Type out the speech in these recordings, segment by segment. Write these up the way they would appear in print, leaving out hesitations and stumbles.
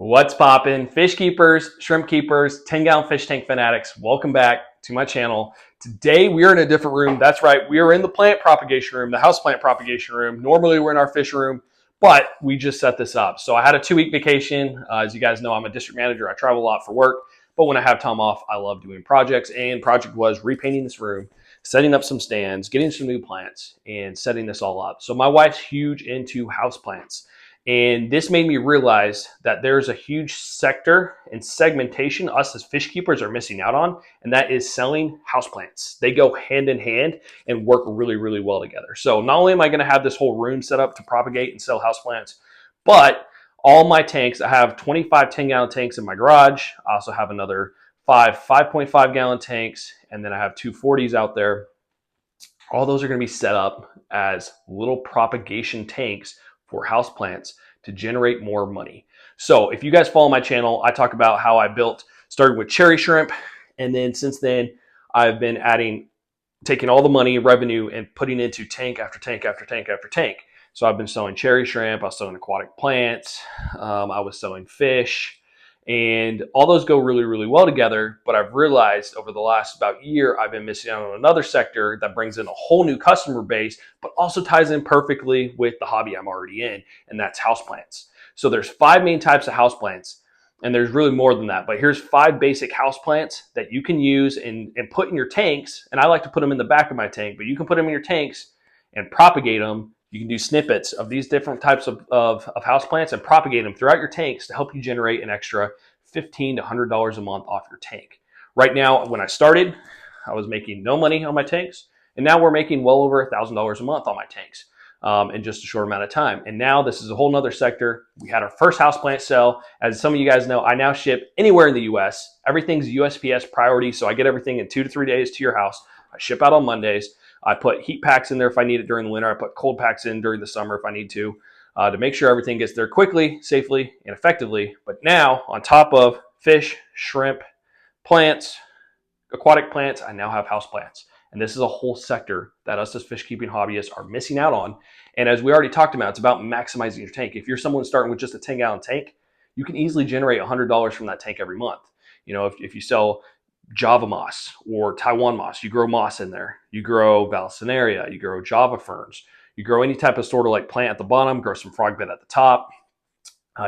What's poppin'? Fish keepers, shrimp keepers, 10-gallon fish tank fanatics, welcome back to my channel. Today we are in a different room. That's right, we are in the plant propagation room, the houseplant propagation room. Normally we're in our fish room, but we just set this up. So I had a 2-week vacation. As you guys know, I'm a district manager. I travel a lot for work, but when I have time off, I love doing projects. And project was repainting this room, setting up some stands, getting some new plants, and setting this all up. So my wife's huge into houseplants. And this made me realize that there's a huge sector and segmentation us as fish keepers are missing out on, and that is selling houseplants. They go hand in hand and work really, really well together. So not only am I going to have this whole room set up to propagate and sell houseplants, but all my tanks, I have 25 10-gallon tanks in my garage. I also have another 5.5-gallon tanks, and then I have two 40s out there. All those are going to be set up as little propagation tanks for houseplants to generate more money. So if you guys follow my channel, I talk about how I started with cherry shrimp. And then since then, I've been taking all the money, revenue, and putting into tank after tank after tank after tank. So I've been selling cherry shrimp, I was selling aquatic plants, I was selling fish, and all those go really, really well together. But I've realized over the last about year, I've been missing out on another sector that brings in a whole new customer base, but also ties in perfectly with the hobby I'm already in, and that's houseplants. So there's 5 main types of houseplants, and there's really more than that. But here's 5 basic houseplants that you can use and put in your tanks. And I like to put them in the back of my tank, but you can put them in your tanks and propagate them. You can do snippets of these different types of houseplants and propagate them throughout your tanks to help you generate an extra $15 to $100 a month off your tank. Right now, when I started, I was making no money on my tanks, and now we're making well over $1,000 a month on my tanks in just a short amount of time. And now this is a whole nother sector. We had our first houseplant sale. As some of you guys know, I now ship anywhere in the US. Everything's USPS priority, so I get everything in 2 to 3 days to your house. I ship out on Mondays. I put heat packs in there if I need it during the winter. I put cold packs in during the summer if I need to make sure everything gets there quickly, safely, and effectively. But now, on top of fish, shrimp, plants, aquatic plants, I now have house plants. And this is a whole sector that us as fish keeping hobbyists are missing out on. And as we already talked about, it's about maximizing your tank. If you're someone starting with just a 10-gallon tank, you can easily generate $100 from that tank every month. You know, if you sell Java moss or Taiwan moss, you grow moss in there. You grow Vallisneria, you grow Java ferns, you grow any type of sort of like plant at the bottom, grow some frog bed at the top.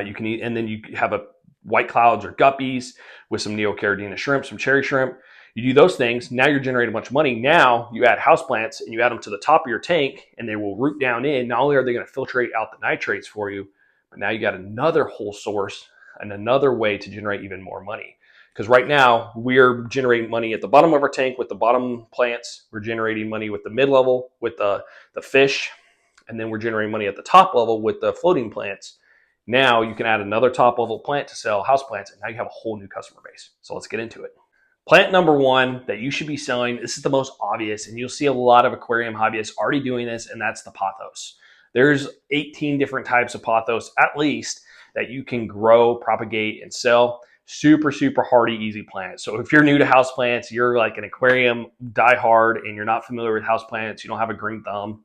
You can eat, and then you have a white clouds or guppies with some neocaridina shrimp, some cherry shrimp. You do those things, now you're generating a bunch of money. Now you add houseplants and you add them to the top of your tank, and they will root down in. Not only are they going to filtrate out the nitrates for you, but now you got another whole source and another way to generate even more money. Because right now we're generating money at the bottom of our tank with the bottom plants. We're generating money with the mid-level with the fish, and then we're generating money at the top level with the floating plants. Now you can add another top level plant to sell house plants, and now you have a whole new customer base. So let's get into it. Plant number 1 that you should be selling, this is the most obvious, and you'll see a lot of aquarium hobbyists already doing this, and that's the pothos. There's 18 different types of pothos at least that you can grow, propagate, and sell. Super, super hardy, easy plant. So if you're new to houseplants, you're like an aquarium diehard and you're not familiar with houseplants, you don't have a green thumb,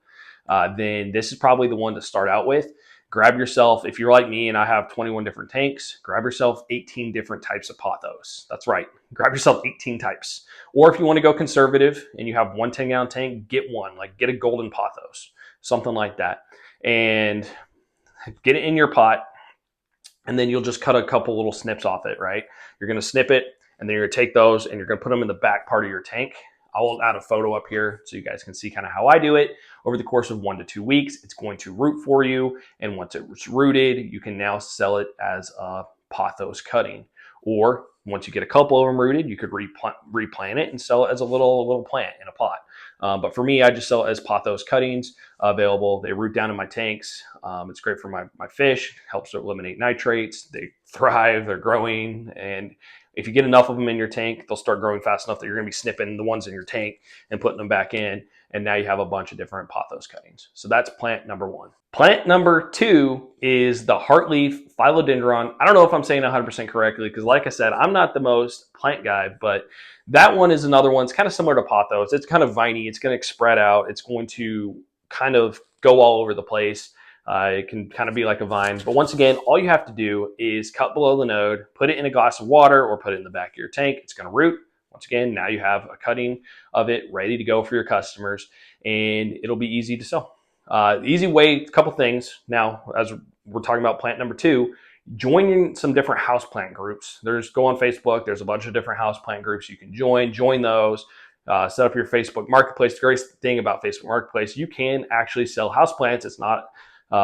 then this is probably the one to start out with. Grab yourself, if you're like me and I have 21 different tanks, grab yourself 18 different types of pothos. That's right, grab yourself 18 types. Or if you want to go conservative and you have one 10-gallon tank, get one, like get a golden pothos, something like that. And get it in your pot. And then you'll just cut a couple little snips off it, right? You're going to snip it, and then you're going to take those and you're going to put them in the back part of your tank. I'll add a photo up here so you guys can see kind of how I do it. Over the course of 1 to 2 weeks, it's going to root for you. And once it's rooted, you can now sell it as a pothos cutting. Or once you get a couple of them rooted, you could replant it and sell it as a little plant in a pot. But for me, I just sell it as pothos cuttings available. They root down in my tanks. It's great for my fish, helps to eliminate nitrates. They thrive, they're growing. And if you get enough of them in your tank, they'll start growing fast enough that you're going to be snipping the ones in your tank and putting them back in. And now you have a bunch of different pothos cuttings. So that's plant number 1. Plant number 2 is the Heartleaf philodendron. I don't know if I'm saying 100% correctly because like I said, I'm not the most plant guy, but that one is another one. It's kind of similar to pothos. It's kind of viney. It's going to spread out. It's going to kind of go all over the place. It can kind of be like a vine. But once again, all you have to do is cut below the node, put it in a glass of water or put it in the back of your tank. It's going to root. Once again, now you have a cutting of it ready to go for your customers, and it'll be easy to sell. The easy way, a couple things. Now, as we're talking about plant number 2, join some different houseplant groups. Go on Facebook. There's a bunch of different houseplant groups you can join those. Set up your Facebook Marketplace. The great thing about Facebook Marketplace, you can actually sell houseplants. It's not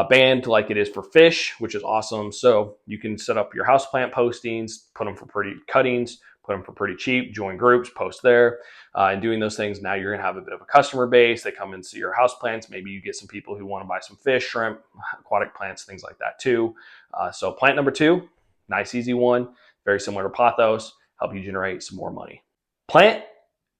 banned like it is for fish, which is awesome. So you can set up your houseplant postings, put them for pretty cuttings, put them for pretty cheap, join groups, post there. And doing those things, now you're going to have a bit of a customer base. They come and see your houseplants. Maybe you get some people who want to buy some fish, shrimp, aquatic plants, things like that too. So plant number 2, nice, easy one, very similar to Pothos, help you generate some more money. Plant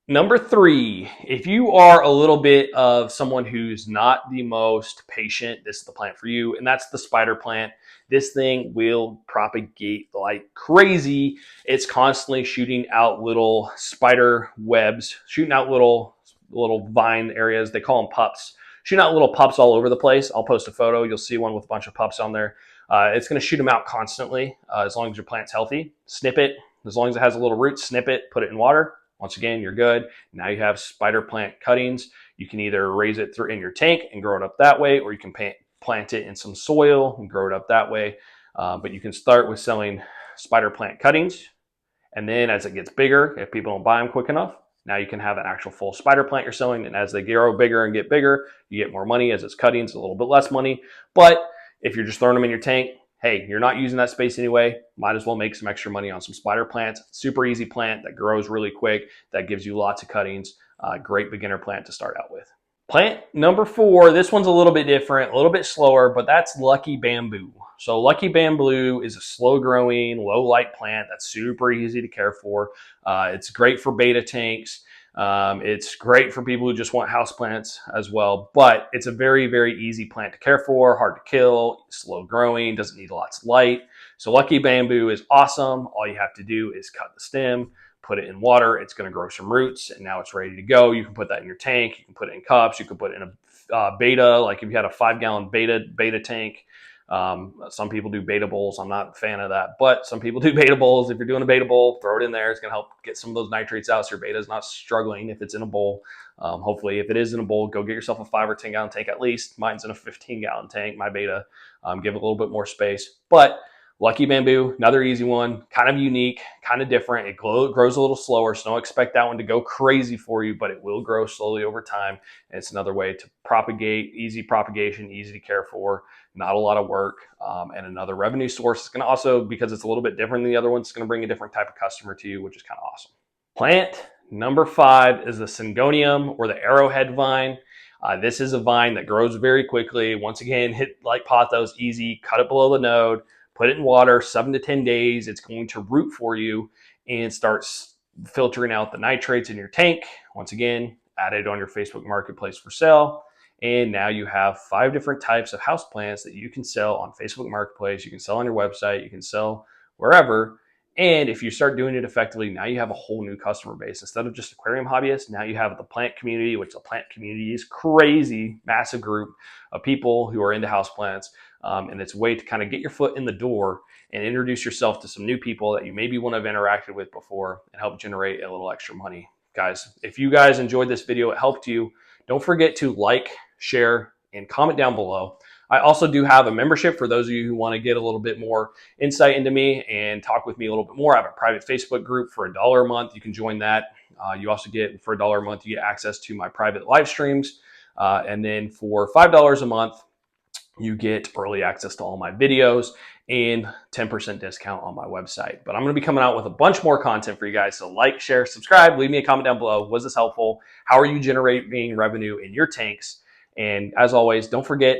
number 3, if you are a little bit of someone who's not the most patient, this is the plant for you, and that's the spider plant. This thing will propagate like crazy. It's constantly shooting out little spider webs, shooting out little vine areas. They call them pups. Shooting out little pups all over the place. I'll post a photo. You'll see one with a bunch of pups on there. It's going to shoot them out constantly as long as your plant's healthy. Snip it. As long as it has a little root, snip it, put it in water. Once again, you're good. Now you have spider plant cuttings. You can either raise it in your tank and grow it up that way, or you can plant it in some soil and grow it up that way. But you can start with selling spider plant cuttings. And then as it gets bigger, if people don't buy them quick enough, now you can have an actual full spider plant you're selling. And as they grow bigger and get bigger, you get more money. As it's cuttings, a little bit less money. But if you're just throwing them in your tank, hey, you're not using that space anyway, might as well make some extra money on some spider plants. Super easy plant that grows really quick, that gives you lots of cuttings. Great beginner plant to start out with. Plant number 4, this one's a little bit different, a little bit slower, but that's Lucky Bamboo. So Lucky Bamboo is a slow growing, low light plant that's super easy to care for. It's great for beta tanks. It's great for people who just want houseplants as well, but it's a very, very easy plant to care for, hard to kill, slow growing, doesn't need lots of light. So Lucky Bamboo is awesome. All you have to do is cut the stem, put it in water. It's going to grow some roots, and now it's ready to go. You can put that in your tank. You can put it in cups. You can put it in a beta, like if you had a 5-gallon beta tank. Some people do beta bowls. I'm not a fan of that, but some people do beta bowls. If you're doing a beta bowl, throw it in there. It's going to help get some of those nitrates out so your beta is not struggling if it's in a bowl. Hopefully, if it is in a bowl, go get yourself a 5 or 10 gallon tank at least. Mine's in a 15-gallon tank, my beta. Give it a little bit more space. But Lucky Bamboo, another easy one, kind of unique, kind of different. It grows a little slower, so don't expect that one to go crazy for you, but it will grow slowly over time. And it's another way to propagate, easy propagation, easy to care for, not a lot of work, and another revenue source. It's going to also, because it's a little bit different than the other ones, it's going to bring a different type of customer to you, which is kind of awesome. Plant number 5 is the Syngonium, or the arrowhead vine. This is a vine that grows very quickly. Once again, hit like Pothos, easy, cut it below the node, put it in water, 7 to 10 days. It's going to root for you and start filtering out the nitrates in your tank. Once again, add it on your Facebook Marketplace for sale. And now you have 5 different types of houseplants that you can sell on Facebook Marketplace. You can sell on your website. You can sell wherever. And if you start doing it effectively, now you have a whole new customer base. Instead of just aquarium hobbyists, now you have the plant community, which the plant community is crazy, massive group of people who are into houseplants. And it's a way to kind of get your foot in the door and introduce yourself to some new people that you maybe wouldn't have interacted with before and help generate a little extra money. Guys, if you guys enjoyed this video, it helped you, don't forget to like, share, and comment down below. I also do have a membership for those of you who want to get a little bit more insight into me and talk with me a little bit more. I have a private Facebook group for $1 a month. You can join that. You also get, for $1 a month, you get access to my private live streams. And then for $5 a month, you get early access to all my videos and 10% discount on my website. But I'm going to be coming out with a bunch more content for you guys. So like, share, subscribe, leave me a comment down below. Was this helpful? How are you generating revenue in your tanks? And as always, don't forget,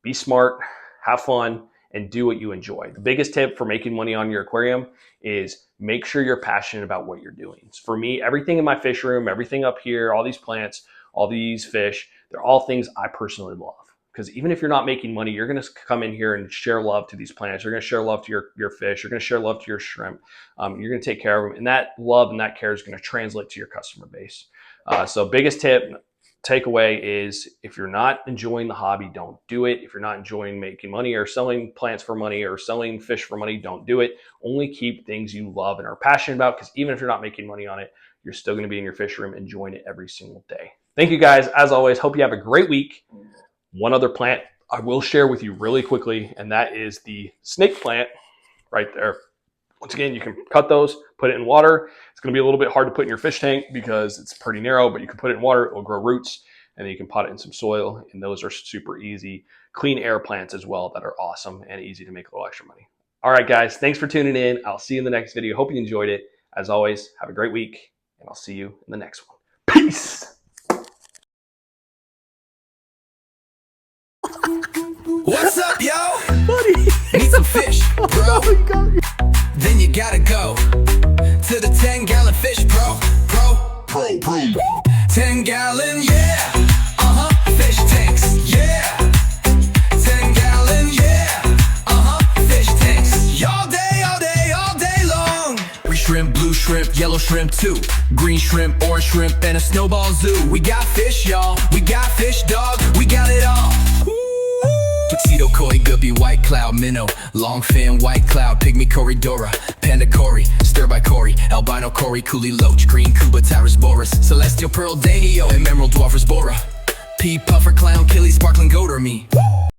be smart, have fun, and do what you enjoy. The biggest tip for making money on your aquarium is make sure you're passionate about what you're doing. For me, everything in my fish room, everything up here, all these plants, all these fish, they're all things I personally love. Because even if you're not making money, you're going to come in here and share love to these plants. You're going to share love to your fish. You're going to share love to your shrimp. You're going to take care of them. And that love and that care is going to translate to your customer base. So biggest tip, takeaway is if you're not enjoying the hobby, don't do it. If you're not enjoying making money or selling plants for money or selling fish for money, don't do it. Only keep things you love and are passionate about, because even if you're not making money on it, you're still going to be in your fish room enjoying it every single day. Thank you guys. As always, hope you have a great week. One other plant I will share with you really quickly, and that is the snake plant right there. Once again, you can cut those, put it in water. It's going to be a little bit hard to put in your fish tank because it's pretty narrow, but you can put it in water. It'll grow roots, and then you can pot it in some soil, and those are super easy. Clean air plants as well that are awesome and easy to make a little extra money. All right, guys, thanks for tuning in. I'll see you in the next video. Hope you enjoyed it. As always, have a great week, and I'll see you in the next one. Peace. What's up, yo? Buddy. Need some fish, bro. Then you gotta go to the 10-gallon fish pro. 10-gallon, yeah. Fish tanks, yeah. 10-gallon, yeah. Fish tanks. All day, all day, all day long. Green shrimp, blue shrimp, yellow shrimp too. Green shrimp, orange shrimp, and a snowball zoo. We got fish, y'all. We got fish, dog. We got it all. Tuxedo koi, guppy, white cloud, minnow, long fin, white cloud, pygmy corridora, panda cory, stir by cory, albino cory, coolie loach, green cuba, tyrus boris, celestial pearl, danio, and emerald dwarfers bora, pea puffer, clown, killie, sparkling goat or me.